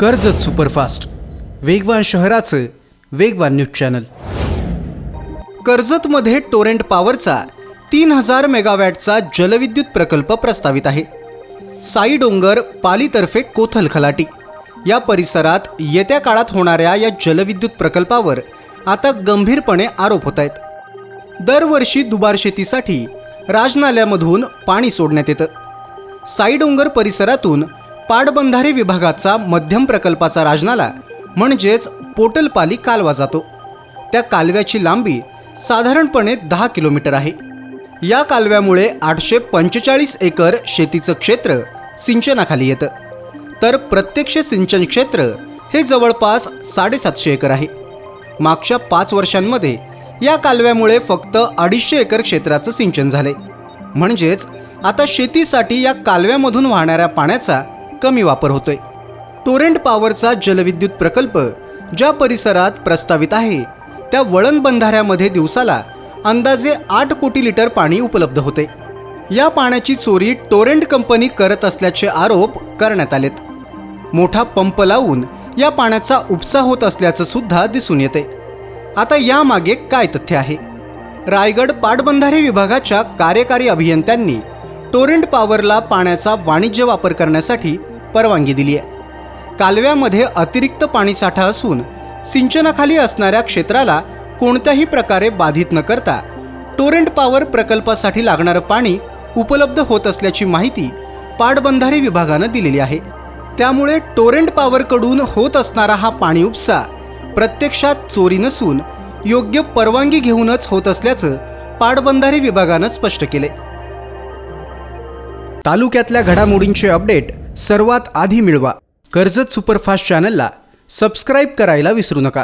Karjat superfast, वेगवान शहराचं वेगवान न्यूज चॅनल। कर्जतमध्ये टोरेंट पॉवरचा 3000 मेगावॅटचा जलविद्युत प्रकल्प प्रस्तावित आहे। साई डोंगर पालीतर्फे कोथल खलाटी या परिसरात येत्या काळात होणाऱ्या या जलविद्युत प्रकल्पावर आता गंभीरपणे आरोप होत आहेत। दरवर्षी दुबार शेतीसाठी राजनाल्यामधून पाणी सोडण्यात येतं। साई डोंगर परिसरातून पाटबंधारे विभागाचा मध्यम प्रकल्पाचा राजनाला म्हणजेच पोटलपाली कालवा जातो। त्या कालव्याची लांबी साधारणपणे 10 किलोमीटर आहे। या कालव्यामुळे 845 एकर शेतीचं क्षेत्र सिंचनाखाली येतं, तर प्रत्यक्ष सिंचन क्षेत्र हे जवळपास 750 एकर आहे। मागच्या 5 वर्षांमध्ये या कालव्यामुळे फक्त 250 एकर क्षेत्राचं सिंचन झाले, म्हणजेच आता शेतीसाठी या कालव्यामधून वाहणाऱ्या पाण्याचा कमी वापर होतोय। टोरेंट पॉवरचा जलविद्युत प्रकल्प ज्या परिसरात प्रस्तावित आहे त्या वळण बंधाऱ्यामध्ये दिवसाला अंदाजे 8 कोटी लिटर पाणी उपलब्ध होते। या पाण्याची चोरी टोरेंट कंपनी करत असल्याचे आरोप करण्यात आलेत। मोठा पंप लावून या पाण्याचा उपसा होत असल्याचं सुद्धा दिसून येते। आता यामागे काय तथ्य आहे? रायगड पाटबंधारे विभागाच्या कार्यकारी अभियंत्यांनी टोरेंट पॉवरला पाण्याचा वाणिज्य वापर करण्यासाठी परवानगी दिली आहे। कालव्यामध्ये अतिरिक्त पाणीसाठा असून सिंचनाखाली असणाऱ्या क्षेत्राला कोणत्याही प्रकारे बाधित न करता टोरेंट पॉवर प्रकल्पासाठी लागणारं पाणी उपलब्ध होत असल्याची माहिती पाटबंधारे विभागानं दिलेली आहे। त्यामुळे टोरेंट पॉवरकडून होत असणारा हा पाणी उपसा प्रत्यक्षात चोरी नसून योग्य परवानगी घेऊनच होत असल्याचं पाटबंधारे विभागानं स्पष्ट केले। तालुक्यातल्या घडामोडींचे अपडेट सर्वात आधी मिळवा। कर्जत सुपरफास्ट चॅनलला सबस्क्राईब करायला विसरू नका।